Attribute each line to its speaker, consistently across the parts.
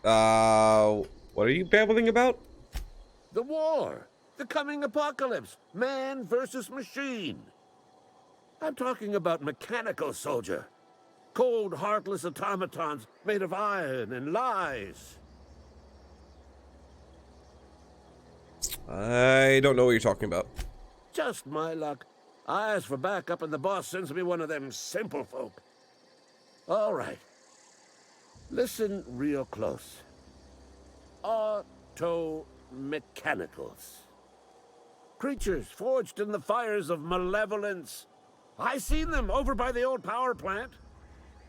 Speaker 1: What are you babbling about?
Speaker 2: The war. The coming apocalypse. Man versus machine. I'm talking about mechanical soldier. Cold, heartless automatons made of iron and lies.
Speaker 1: I don't know what you're talking about.
Speaker 2: Just my luck. I ask for backup and the boss sends me one of them simple folk. All right. Listen real close. Auto-mechanicals. Creatures forged in the fires of malevolence. I seen them over by the old power plant.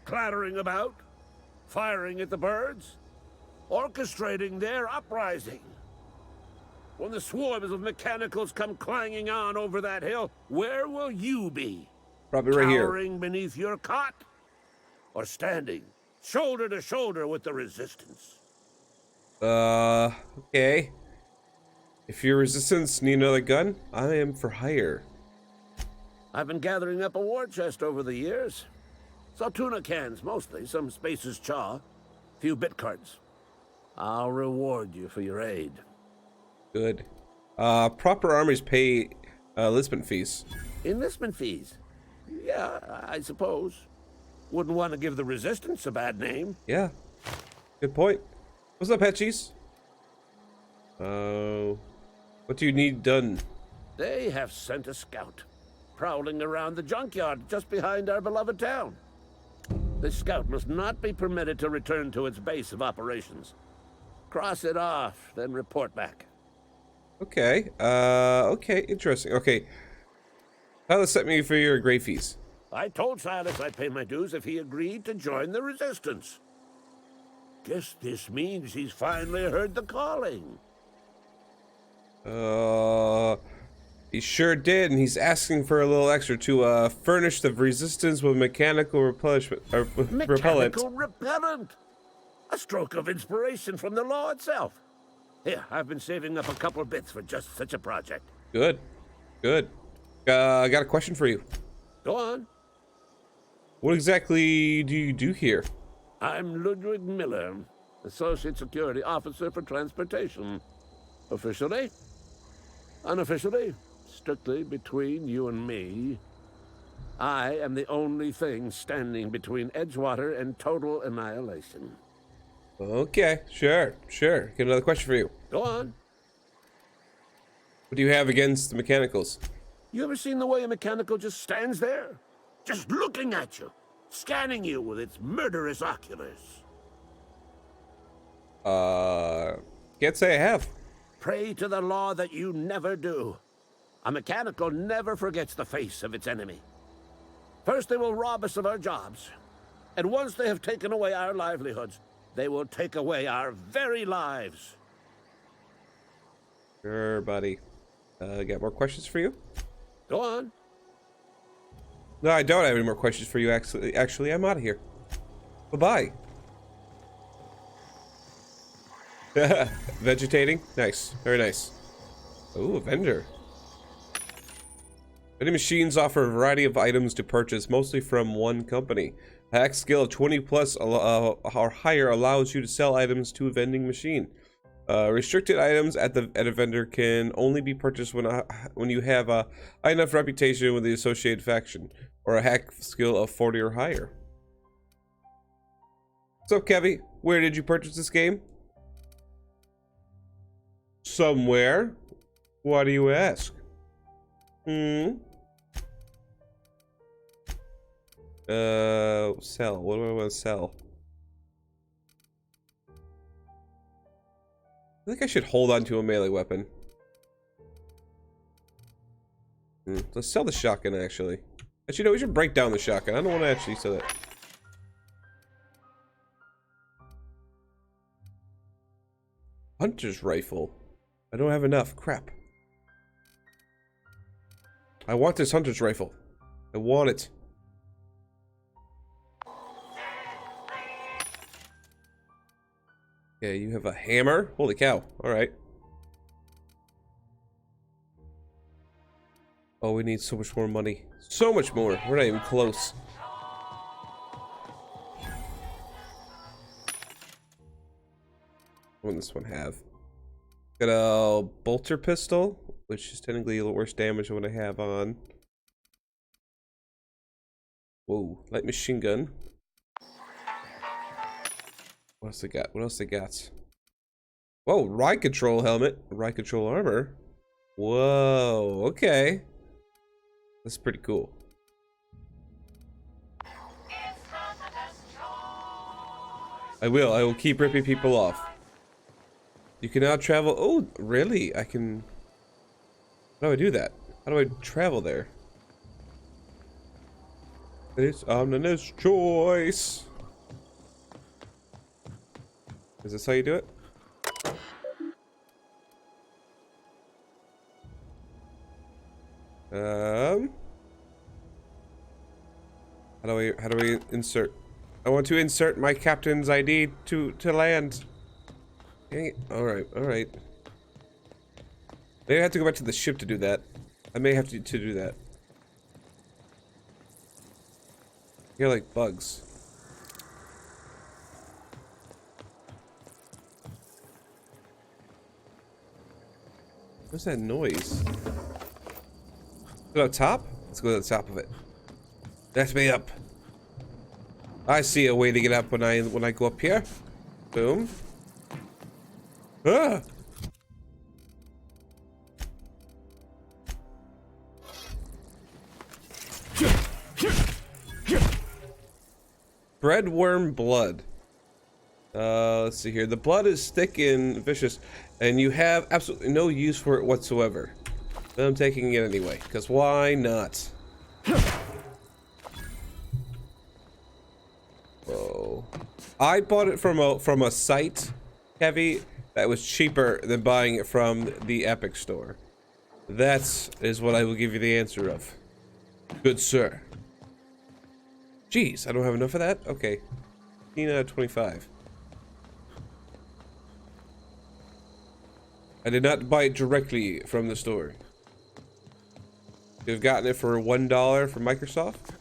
Speaker 2: Clattering about. Firing at the birds. Orchestrating their uprising. When the swarms of mechanicals come clanging on over that hill, where will you be?
Speaker 1: Probably right here.
Speaker 2: Cowering beneath your cot? Or standing, shoulder to shoulder with the resistance?
Speaker 1: Okay. If your resistance need another gun, I am for hire.
Speaker 2: I've been gathering up a war chest over the years. Saw tuna cans, mostly, some Spacer's chaw, few bit cards. I'll reward you for your aid.
Speaker 1: Good. Proper armies pay enlistment fees.
Speaker 2: Enlistment fees? Yeah, I suppose. Wouldn't want to give the resistance a bad name.
Speaker 1: Yeah. Good point. What's up, Petchies? What do you need done?
Speaker 2: They have sent a scout, prowling around the junkyard just behind our beloved town. This scout must not be permitted to return to its base of operations. Cross it off, then report back.
Speaker 1: Okay. Okay. Interesting. Okay. Silas sent me for your great fees.
Speaker 2: I told Silas I'd pay my dues if he agreed to join the resistance. Guess this means he's finally heard the calling.
Speaker 1: He sure did, and he's asking for a little extra to furnish the resistance with mechanical repellent.
Speaker 2: Mechanical repellent! A stroke of inspiration from the law itself. Here, I've been saving up a couple bits for just such a project.
Speaker 1: Good. Good. I got a question for you.
Speaker 2: Go on.
Speaker 1: What exactly do you do here?
Speaker 2: I'm Ludwig Miller, Associate Security Officer for Transportation. Officially? Unofficially? Strictly between you and me. I am the only thing standing between Edgewater and total annihilation.
Speaker 1: Okay, sure. Get another question for you.
Speaker 2: Go on.
Speaker 1: What do you have against the mechanicals?
Speaker 2: You ever seen the way a mechanical just stands there? Just looking at you, scanning you with its murderous oculars.
Speaker 1: Can't say I have.
Speaker 2: Pray to the law that you never do. A mechanical never forgets the face of its enemy. First they will rob us of our jobs, and once they have taken away our livelihoods, they will take away our very lives.
Speaker 1: Sure, buddy. Got more questions for you?
Speaker 2: Go on.
Speaker 1: No, I don't have any more questions for you, actually, I'm out of here. Bye-bye. Vegetating? Nice. Very nice. Ooh, a vendor. Vending machines offer a variety of items to purchase, mostly from one company. A hack skill of 20 plus or higher allows you to sell items to a vending machine. Restricted items at a vendor can only be purchased when you have a high enough reputation with the associated faction, or a hack skill of 40 or higher. What's up, Kevy? Where did you purchase this game? Somewhere. Why do you ask? Sell. What do I want to sell? I think I should hold on to a melee weapon. Let's sell the shotgun, actually. Actually, no, we should break down the shotgun. I don't want to actually sell it. Hunter's rifle. I don't have enough. Crap. I want this hunter's rifle. I want it. Okay, you have a hammer? Holy cow. Alright. Oh, we need so much more money. So much more. We're not even close. What does this one have? Got a bolter pistol, which is technically a little worse damage than what I have on. Whoa, light machine gun. What else they got? What else they got? Whoa, ride control helmet, ride control armor. Whoa, okay. That's pretty cool. I will keep ripping people off. You can now travel. Oh, really? I can. How do I do that? How do I travel there? It's Omnina's choice. Is this how you do it? How do we insert? I want to insert my captain's ID to land. Dang it. All right. Maybe I have to go back to the ship to do that. I may have to do that. You're like bugs. What's that noise? Go up top? Let's go to the top of it. That's me up. I see a way to get up when I go up here. Boom. Ah! Breadworm blood. Let's see here. The blood is thick and vicious, and you have absolutely no use for it whatsoever. But I'm taking it anyway, because why not? Whoa. I bought it from a site, Heavy, that was cheaper than buying it from the Epic store. That is what I will give you the answer of. Good sir. Jeez, I don't have enough of that? Okay. 15 out of 25. I did not buy it directly from the store. Could have gotten it for $1 from Microsoft.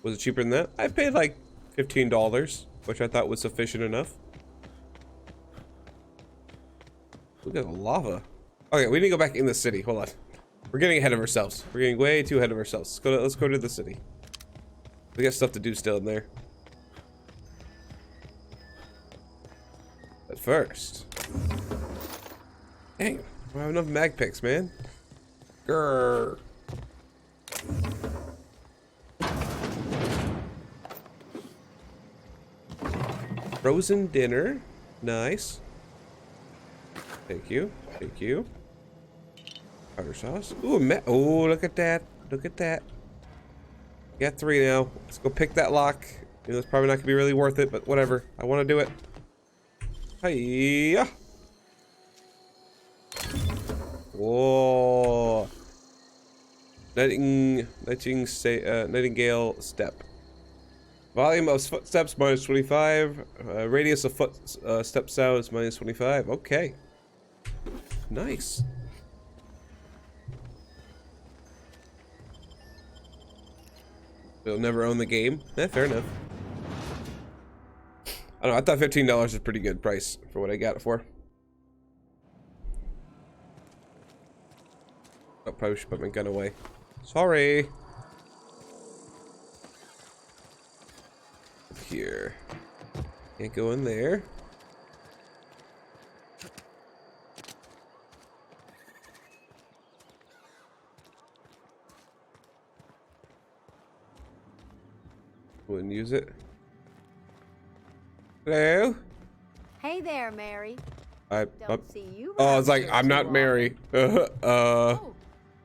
Speaker 1: Was it cheaper than that? I paid like $15, which I thought was sufficient enough. Look at the lava. Okay, we need to go back in the city. Hold on. We're getting ahead of ourselves. We're getting way too ahead of ourselves. Let's go to the city. We got stuff to do still in there. But first. Dang, I don't have enough mag picks, man. Grrr. Frozen dinner. Nice. Thank you. Thank you. Powder sauce. Ooh, oh, look at that. Look at that. Got 3 now. Let's go pick that lock. You know, it's probably not gonna be really worth it, but whatever. I want to do it. Hiya. Whoa. Nightingale step. Volume of footsteps minus 25. Radius of step sounds minus 25. Okay. Nice. They'll never own the game. Fair enough. I don't know. I thought $15 is a pretty good price for what I got it for. Oh, probably should put my gun away. Sorry. Here. Can't go in there. Wouldn't use it. Hello?
Speaker 3: Hey there, Mary.
Speaker 1: Don't
Speaker 3: see you.
Speaker 1: Oh, it's like I'm not Mary.
Speaker 4: Oh,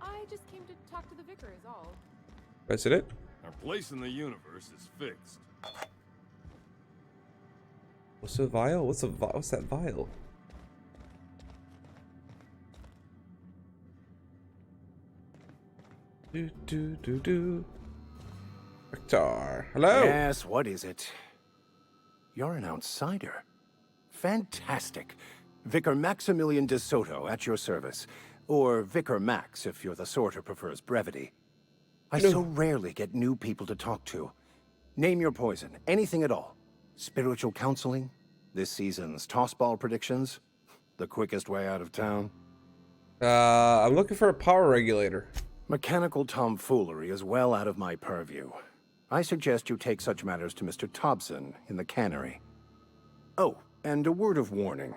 Speaker 4: I just came to talk to the vicar is all.
Speaker 1: That's it?
Speaker 5: Our place in the universe is fixed.
Speaker 1: What's a vial? What's that vial? Do. Victor. Hello.
Speaker 6: Yes, what is it? You're an outsider. Fantastic. Vicar Maximilian de Soto at your service. Or Vicar Max if you're the sort who prefers brevity. I so rarely get new people to talk to. Name your poison, anything at all. Spiritual counseling, This season's tossball predictions? The quickest way out of town?
Speaker 1: I'm looking for a power regulator.
Speaker 6: Mechanical tomfoolery is well out of my purview. I suggest you take such matters to Mr. Thompson in the cannery. Oh, and a word of warning.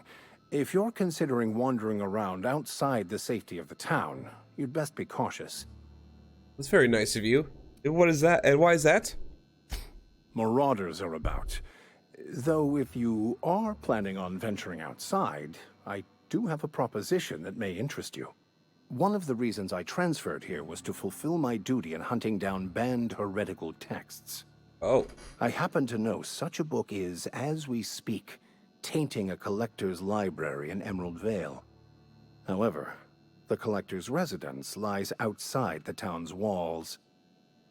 Speaker 6: If you're considering wandering around outside the safety of the town, you'd best be cautious.
Speaker 1: That's very nice of you. And what is that? And why is that?
Speaker 6: Marauders are about. Though if you are planning on venturing outside, I do have a proposition that may interest you. One of the reasons I transferred here was to fulfill my duty in hunting down banned heretical texts.
Speaker 1: Oh.
Speaker 6: I happen to know such a book is, as we speak, tainting a collector's library in Emerald Vale. However, the collector's residence lies outside the town's walls.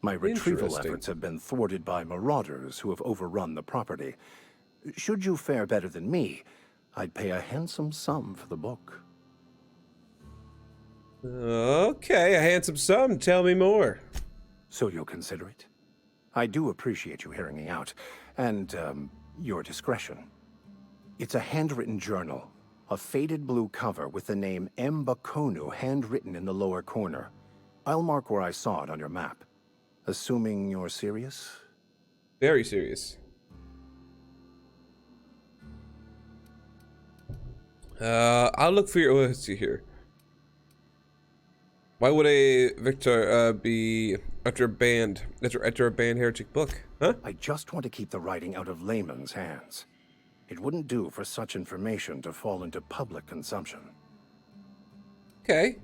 Speaker 6: My retrieval efforts have been thwarted by marauders who have overrun the property. Should you fare better than me, I'd pay a handsome sum for the book.
Speaker 1: Okay, a handsome sum. Tell me more.
Speaker 6: So you'll consider it? I do appreciate you hearing me out, and, your discretion. It's a handwritten journal, a faded blue cover with the name M. Bakonu handwritten in the lower corner. I'll mark where I saw it on your map. Assuming you're serious?
Speaker 1: Very serious. I'll look for your. Let's see here. Why would a Victor be after a banned heretic book? Huh?
Speaker 6: I just want to keep the writing out of layman's hands. It wouldn't do for such information to fall into public consumption.
Speaker 1: Okay.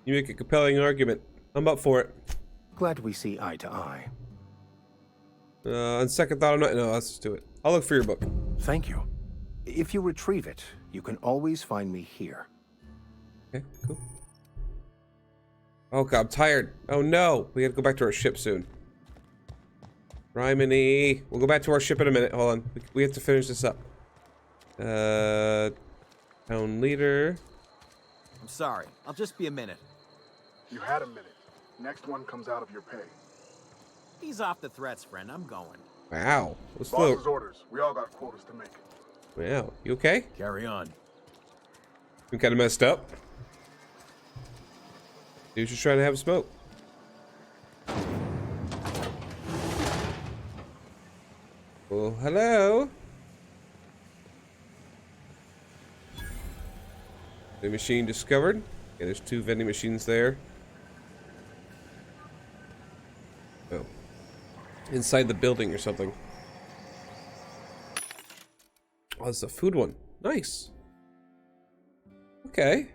Speaker 1: You make a compelling argument. I'm up for it.
Speaker 6: Glad we see eye to eye.
Speaker 1: On second thought, I'm not. No, let's just do it. I'll look for your book.
Speaker 6: Thank you. If you retrieve it, you can always find me here.
Speaker 1: Okay, cool. Oh god, I'm tired. Oh no, we gotta go back to our ship soon. Rhymany. We'll go back to our ship in a minute. Hold on. We have to finish this up. Town leader.
Speaker 7: I'm sorry. I'll just be a minute.
Speaker 8: You had a minute. Next one comes out of your pay.
Speaker 7: Ease off the threats, friend. I'm going.
Speaker 1: Wow. Let's
Speaker 8: Boss's
Speaker 1: float.
Speaker 8: orders. We all got quotas to make.
Speaker 1: Wow. You okay?
Speaker 7: Carry on.
Speaker 1: We kind of messed up. He was just trying to have a smoke. Well, hello. The machine discovered. Okay, there's 2 vending machines there. Oh. Inside the building or something. Oh, it's a food one. Nice. Okay.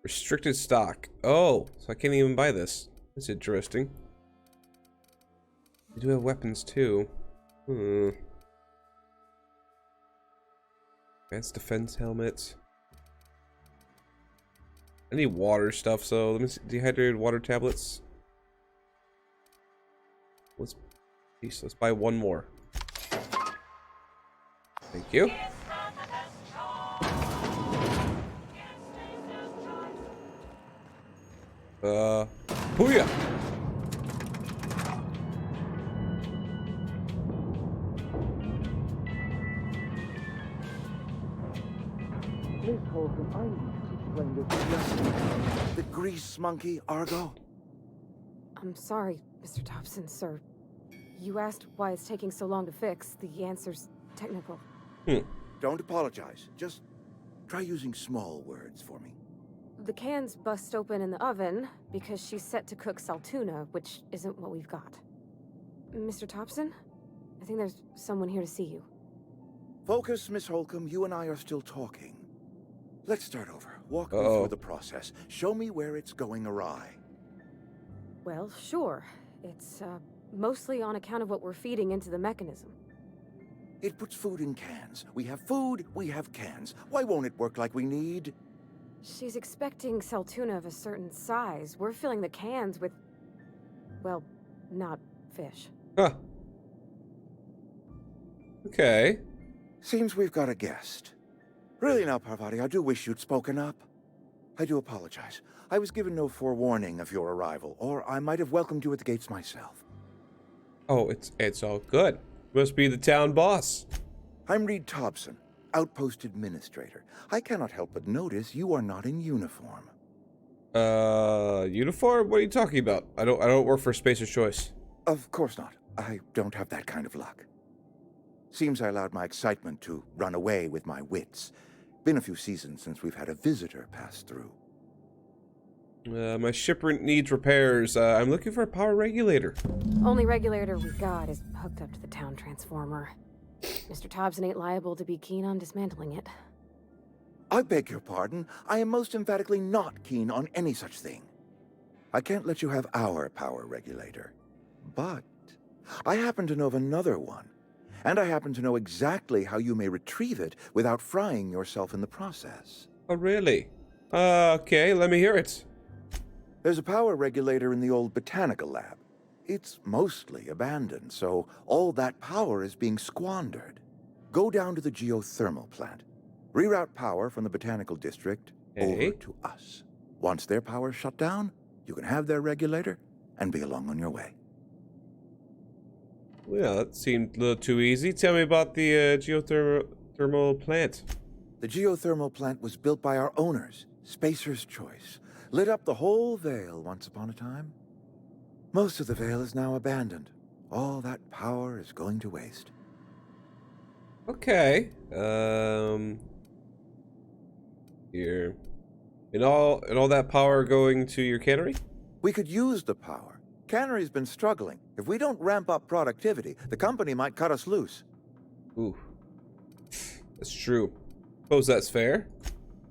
Speaker 1: Restricted stock. Oh, so I can't even buy this. That's interesting. They do have weapons too. Advanced defense helmet. I need water stuff, so let me see. Dehydrated water tablets. Let's buy one more. Thank you. Booyah!
Speaker 9: Miss Holcomb, I need to explain this.
Speaker 2: The grease monkey, Argo?
Speaker 4: I'm sorry, Mr. Thompson, sir. You asked why it's taking so long to fix. The answer's technical.
Speaker 2: Don't apologize. Just try using small words for me.
Speaker 4: The cans bust open in the oven because she's set to cook saltuna, which isn't what we've got. Mr. Thompson? I think there's someone here to see you.
Speaker 2: Focus, Miss Holcomb. You and I are still talking. Let's start over. Walk me through the process. Show me where it's going awry.
Speaker 4: Well, sure. It's, mostly on account of what we're feeding into the mechanism.
Speaker 2: It puts food in cans. We have food, we have cans. Why won't it work like we need?
Speaker 4: She's expecting saltuna of a certain size. We're filling the cans with, well, not fish.
Speaker 1: Huh. Okay.
Speaker 2: Seems we've got a guest. Really now, Parvati, I do wish you'd spoken up. I do apologize. I was given no forewarning of your arrival, or I might have welcomed you at the gates myself.
Speaker 1: Oh, it's all good. Must be the town boss.
Speaker 10: I'm Reed Thompson, Outpost Administrator. I cannot help but notice you are not in uniform.
Speaker 1: Uniform? What are you talking about? I don't work for Spacer's Choice.
Speaker 10: Of course not. I don't have that kind of luck. Seems I allowed my excitement to run away with my wits. Been a few seasons since we've had a visitor pass through.
Speaker 1: My ship needs repairs. I'm looking for a power regulator.
Speaker 4: Only regulator we got is hooked up to the town transformer. Mr. Thompson ain't liable to be keen on dismantling it.
Speaker 10: I beg your pardon. I am most emphatically not keen on any such thing. I can't let you have our power regulator. But I happen to know of another one. And I happen to know exactly how you may retrieve it without frying yourself in the process.
Speaker 1: Oh, really? Okay, let me hear it.
Speaker 10: There's a power regulator in the old botanical lab. It's mostly abandoned, so all that power is being squandered. Go down to the geothermal plant. Reroute power from the botanical district over to us. Once their power's shut down, you can have their regulator and be along on your way.
Speaker 1: Well, that seemed a little too easy. Tell me about the geothermal plant.
Speaker 10: The geothermal plant was built by our owners, Spacer's Choice. Lit up the whole Vale once upon a time. Most of the Vale is now abandoned. All that power is going to waste.
Speaker 1: Okay. Here. And all that power going to your cannery?
Speaker 10: We could use the power. Cannery's been struggling. If we don't ramp up productivity, the company might cut us loose.
Speaker 1: Ooh. That's true. Suppose that's fair.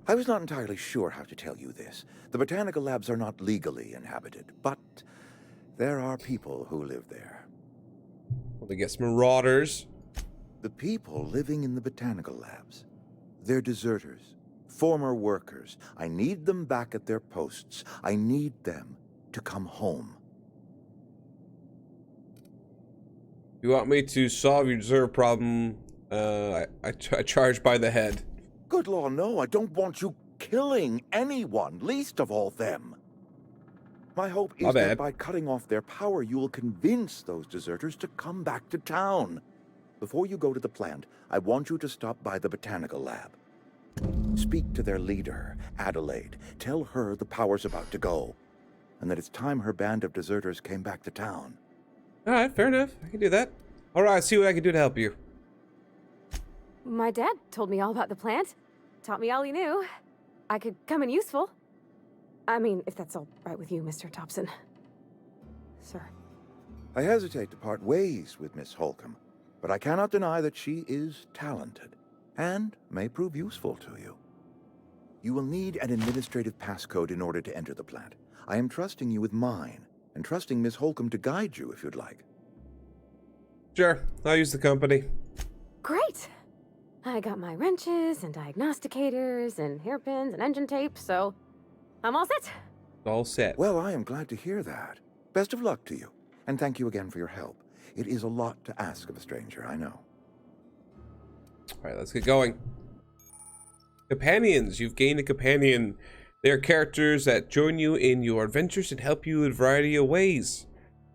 Speaker 10: I was not entirely sure how to tell you this. The botanical labs are not legally inhabited, but there are people who live there.
Speaker 1: Well, I guess marauders.
Speaker 10: The people living in the botanical labs. They're deserters, former workers. I need them back at their posts. I need them to come home.
Speaker 1: You want me to solve your deserve problem? I charge by the head.
Speaker 10: Good law, no. I don't want you killing anyone, least of all them. My hope is that by cutting off their power, you will convince those deserters to come back to town. Before you go to the plant, I want you to stop by the botanical lab. Speak to their leader, Adelaide. Tell her the power's about to go, and that it's time her band of deserters came back to town.
Speaker 1: All right, fair enough. I can do that. All right, see what I can do to help you.
Speaker 4: My dad told me all about the plant. Taught me all he knew. I could come in useful. I mean, if that's all right with you, Mr. Thompson. Sir.
Speaker 10: I hesitate to part ways with Miss Holcomb, but I cannot deny that she is talented and may prove useful to you. You will need an administrative passcode in order to enter the plant. I am trusting you with mine, and trusting Miss Holcomb to guide you if you'd like.
Speaker 1: Sure, I'll use the company.
Speaker 4: Great! I got my wrenches and diagnosticators and hairpins and engine tape, so I'm all set.
Speaker 1: All set.
Speaker 10: Well, I am glad to hear that. Best of luck to you, and thank you again for your help. It is a lot to ask of a stranger, I know.
Speaker 1: All right, let's get going. Companions. You've gained a companion. They are characters that join you in your adventures and help you in a variety of ways.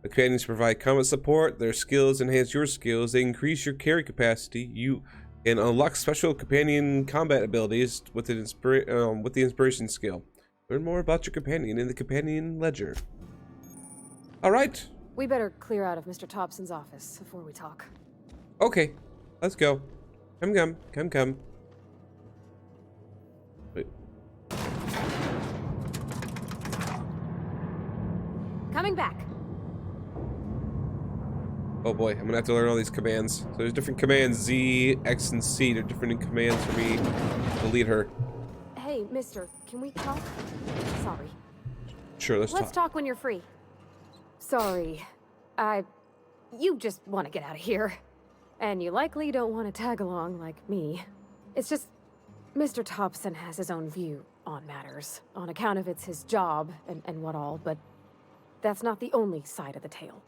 Speaker 1: The companions provide combat support. Their skills enhance your skills. They increase your carry capacity. You can unlock special companion combat abilities with the inspiration skill. Learn more about your companion in the companion ledger. All right.
Speaker 4: We better clear out of Mr. Thompson's office before we talk.
Speaker 1: Okay, let's go. Come. Wait.
Speaker 4: Coming back.
Speaker 1: Oh boy, I'm gonna have to learn all these commands. So there's different commands, Z, X, and C. They're different commands for me to lead her.
Speaker 4: Hey, mister, can we talk? Sorry.
Speaker 1: Sure, let's
Speaker 4: talk when you're free. Sorry. You just want to get out of here. And you likely don't want to tag along like me. It's just, Mr. Thompson has his own view on matters, on account of it's his job and what all, but that's not the only side of the tale.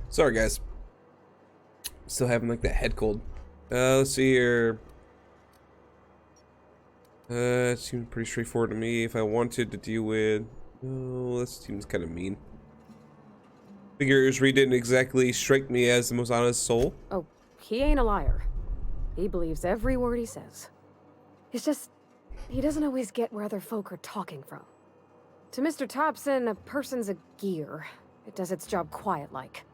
Speaker 1: Sorry, guys. Still having like that head cold. Let's see here. It seems pretty straightforward to me. If I wanted to deal with... Oh, this seems kind of mean. Figures Reed didn't exactly strike me as the most honest soul.
Speaker 4: Oh, he ain't a liar. He believes every word he says. It's just, he doesn't always get where other folk are talking from. To Mr. Thompson, a person's a gear. It does its job quiet-like.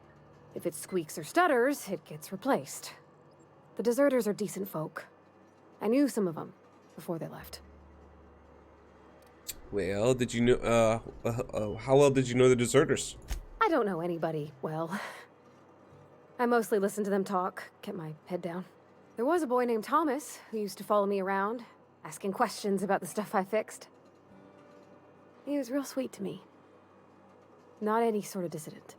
Speaker 4: If it squeaks or stutters, it gets replaced. The deserters are decent folk. I knew some of them before they left.
Speaker 1: Well, did you know, how well did you know the deserters?
Speaker 4: I don't know anybody well. I mostly listened to them talk, kept my head down. There was a boy named Thomas who used to follow me around, asking questions about the stuff I fixed. He was real sweet to me. Not any sort of dissident.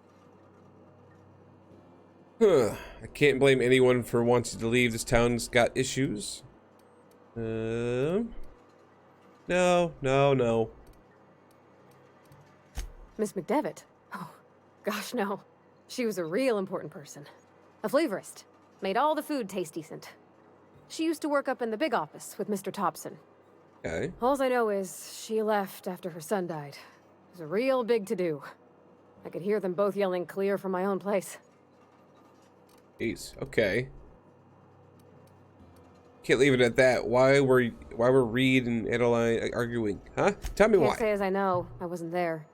Speaker 1: Huh. I can't blame anyone for wanting to leave. This town's got issues. No.
Speaker 4: Miss McDevitt? Oh, gosh, no. She was a real important person. A flavorist. Made all the food taste decent. She used to work up in the big office with Mr. Thompson.
Speaker 1: Okay.
Speaker 4: All I know is she left after her son died. It was a real big to-do. I could hear them both yelling clear from my own place.
Speaker 1: Jeez. Okay. Can't leave it at that. Why were Reed and Adeline arguing? Huh? Tell me why.
Speaker 4: Can't say as I know. I wasn't there.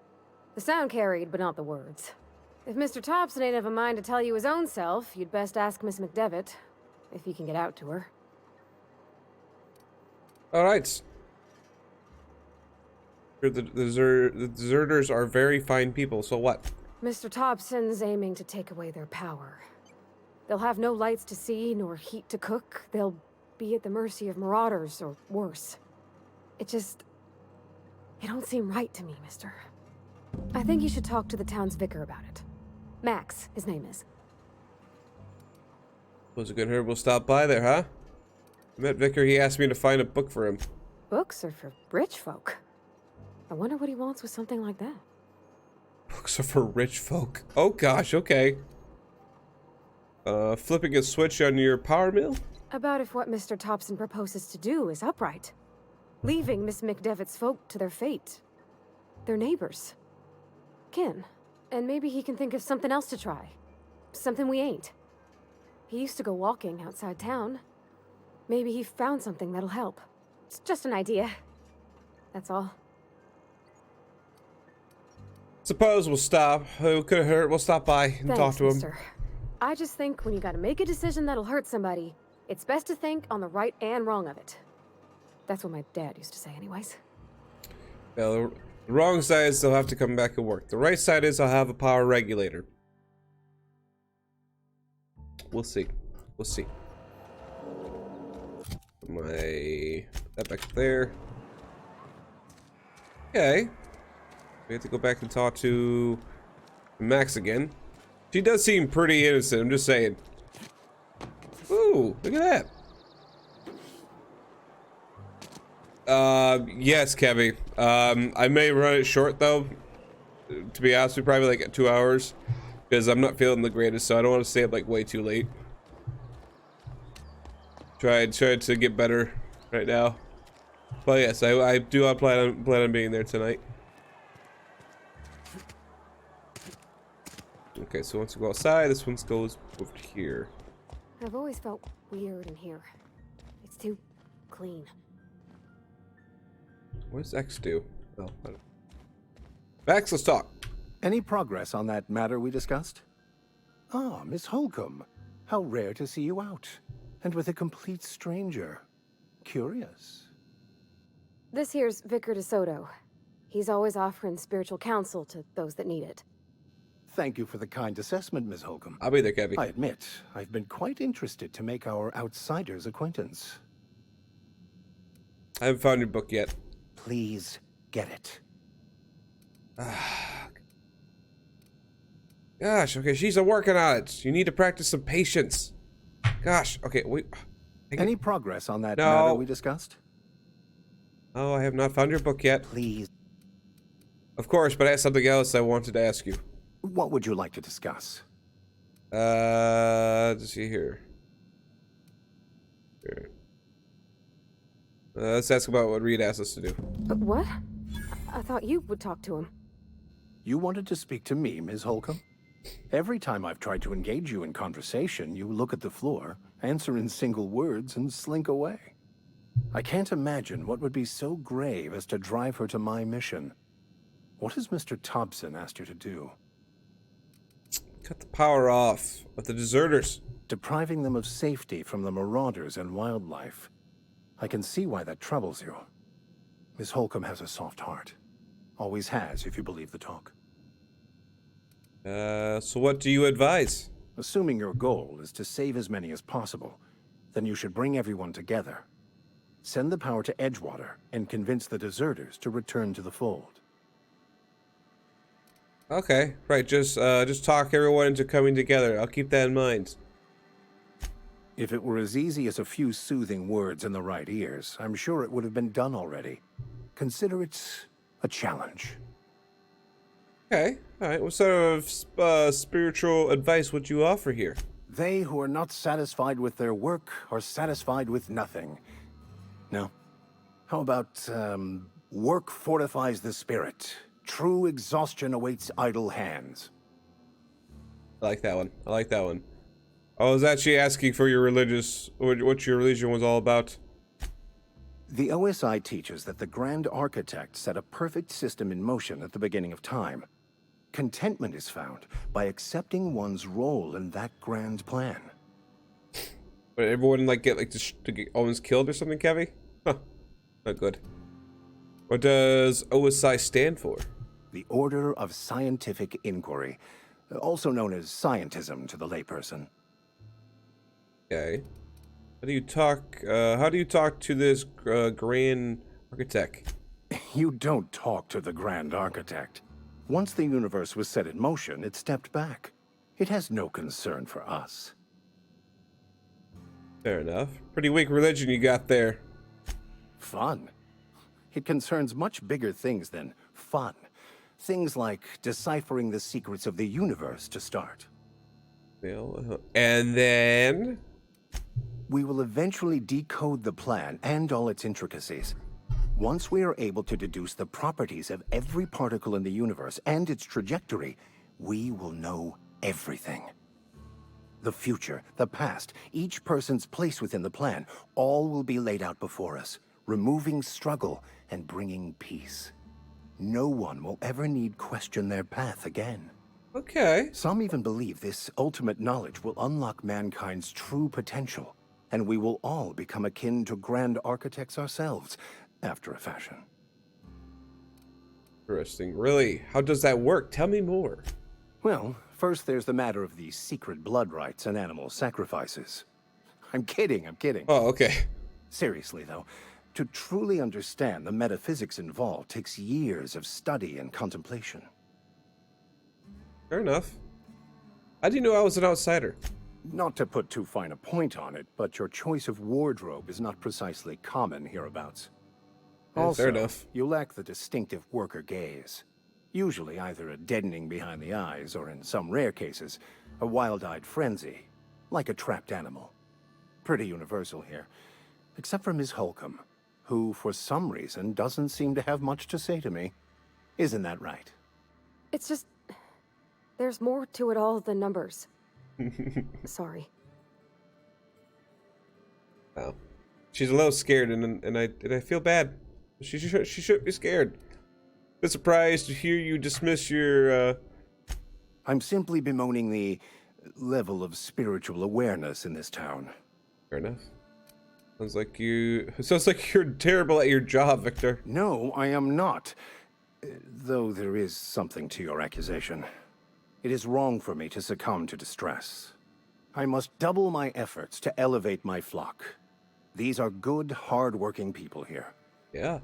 Speaker 4: The sound carried, but not the words. If Mr. Thompson ain't of a mind to tell you his own self, you'd best ask Miss McDevitt, if he can get out to her.
Speaker 1: All right. The deserters are very fine people, so what?
Speaker 4: Mr. Thompson's aiming to take away their power. They'll have no lights to see, nor heat to cook. They'll be at the mercy of marauders, or worse. It don't seem right to me, mister. I think you should talk to the town's vicar about it. Max, his name is.
Speaker 1: Was it good heard we'll stop by there, huh? I met Vicar, he asked me to find a book for him.
Speaker 4: Books are for rich folk. I wonder what he wants with something like that.
Speaker 1: Books are for rich folk. Oh gosh, okay. Flipping a switch on your power mill?
Speaker 4: About if what Mr. Thompson proposes to do is upright. Leaving Miss McDevitt's folk to their fate. Their neighbors. Kin. And maybe he can think of something else to try. Something we ain't. He used to go walking outside town. Maybe he found something that'll help. It's just an idea. That's all.
Speaker 1: Suppose we'll stop. It could hurt. We'll stop by and
Speaker 4: Thanks,
Speaker 1: talk to him.
Speaker 4: mister. I just think when you gotta make a decision that'll hurt somebody, it's best to think on the right and wrong of it. That's what my dad used to say anyways.
Speaker 1: Well, the wrong side is they'll have to come back and work. The right side is I'll have a power regulator. We'll see. We'll see. That back there. Okay. We have to go back and talk to Max again. She does seem pretty innocent, I'm just saying. Ooh, look at that. Yes, Kevy. I may run it short though. To be honest, probably like 2 hours. Because I'm not feeling the greatest, so I don't want to stay up like way too late. Try to get better right now. But yes, I do plan on being there tonight. Okay, so once we go outside, this one goes over here.
Speaker 4: I've always felt weird in here. It's too clean.
Speaker 1: What does X do? Oh, I don't... Max, let's talk.
Speaker 6: Any progress on that matter we discussed? Ah, Miss Holcomb. How rare to see you out. And with a complete stranger. Curious.
Speaker 4: This here's Vicar DeSoto. He's always offering spiritual counsel to those that need it.
Speaker 6: Thank you for the kind assessment, Miss Holcomb.
Speaker 1: I'll be there, Kevy.
Speaker 6: I admit, I've been quite interested to make our outsider's acquaintance.
Speaker 1: I haven't found your book yet.
Speaker 6: Please get it.
Speaker 1: Gosh, okay, she's working on it. You need to practice some patience. Gosh, okay, wait.
Speaker 6: Any progress on that matter we discussed?
Speaker 1: Oh, I have not found your book yet.
Speaker 6: Please.
Speaker 1: Of course, but I have something else I wanted to ask you.
Speaker 6: What would you like to discuss?
Speaker 1: Let's see here. Let's ask about what Reed asked us to do.
Speaker 4: What? I thought you would talk to him.
Speaker 6: You wanted to speak to me, Ms. Holcomb? Every time I've tried to engage you in conversation, you look at the floor, answer in single words, and slink away. I can't imagine what would be so grave as to drive her to my mission. What has Mr. Thompson asked you to do?
Speaker 1: Cut the power off of the deserters.
Speaker 6: Depriving them of safety from the marauders and wildlife. I can see why that troubles you. Miss Holcomb has a soft heart. Always has, if you believe the talk.
Speaker 1: So what do you advise?
Speaker 6: Assuming your goal is to save as many as possible, then you should bring everyone together. Send the power to Edgewater and convince the deserters to return to the fold.
Speaker 1: Okay, right. Just talk everyone into coming together. I'll keep that in mind.
Speaker 6: If it were as easy as a few soothing words in the right ears, I'm sure it would have been done already. Consider it a challenge.
Speaker 1: Okay, all right. What sort of spiritual advice would you offer here?
Speaker 6: They who are not satisfied with their work are satisfied with nothing. No. How about, work fortifies the spirit. True exhaustion awaits idle hands.
Speaker 1: I like that one. I like that one. I was actually asking for your what your religion was all about.
Speaker 6: The OSI teaches that the Grand Architect set a perfect system in motion at the beginning of time. Contentment is found by accepting one's role in that grand plan.
Speaker 1: But everyone get almost killed or something, Kevy? Huh. Not good. What does OSI stand for?
Speaker 6: The Order of Scientific Inquiry, also known as scientism to the layperson.
Speaker 1: Okay. How do you talk to this Grand Architect?
Speaker 6: You don't talk to the Grand Architect. Once the universe was set in motion, it stepped back. It has no concern for us.
Speaker 1: Fair enough. Pretty weak religion you got there.
Speaker 6: Fun. It concerns much bigger things than fun. Things like deciphering the secrets of the universe to start.
Speaker 1: Well, and then...
Speaker 6: We will eventually decode the plan and all its intricacies. Once we are able to deduce the properties of every particle in the universe and its trajectory, we will know everything. The future, the past, each person's place within the plan, all will be laid out before us, removing struggle and bringing peace. No one will ever need question their path again.
Speaker 1: Okay.
Speaker 6: Some even believe this ultimate knowledge will unlock mankind's true potential, and we will all become akin to Grand Architects ourselves, after a fashion.
Speaker 1: Interesting. Really? How does that work? Tell me more.
Speaker 6: Well, first there's the matter of the secret blood rites and animal sacrifices. I'm kidding.
Speaker 1: Oh, okay.
Speaker 6: Seriously, though, to truly understand the metaphysics involved takes years of study and contemplation.
Speaker 1: Fair enough. How do you know I was an outsider?
Speaker 6: Not to put too fine a point on it, but your choice of wardrobe is not precisely common hereabouts.
Speaker 1: Yeah,
Speaker 6: Also,
Speaker 1: fair enough.
Speaker 6: you lack the distinctive worker gaze. Usually either a deadening behind the eyes, or in some rare cases, a wild-eyed frenzy, like a trapped animal. Pretty universal here, except for Ms. Holcomb, who, for some reason, doesn't seem to have much to say to me. Isn't that right?
Speaker 4: It's just... there's more to it all than numbers. Sorry.
Speaker 1: Oh. She's a little scared, and I feel bad. She should be scared. I'm surprised to hear you dismiss your.
Speaker 6: I'm simply bemoaning the level of spiritual awareness in this town.
Speaker 1: Fair enough. Sounds like you're terrible at your job, Victor.
Speaker 6: No, I am not. Though there is something to your accusation. It is wrong for me to succumb to distress. I must double my efforts to elevate my flock. These are good, hard-working people here.
Speaker 1: Yeah.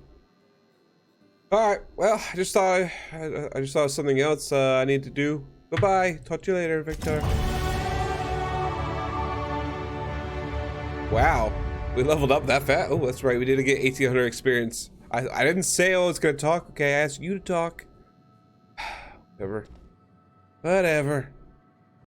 Speaker 1: All right. Well, I just thought of something else I need to do. Goodbye. Talk to you later, Victor. Wow. We leveled up that fast. Oh, that's right. We did get 1800 experience. I didn't say I was gonna talk. Okay, I asked you to talk. Whatever.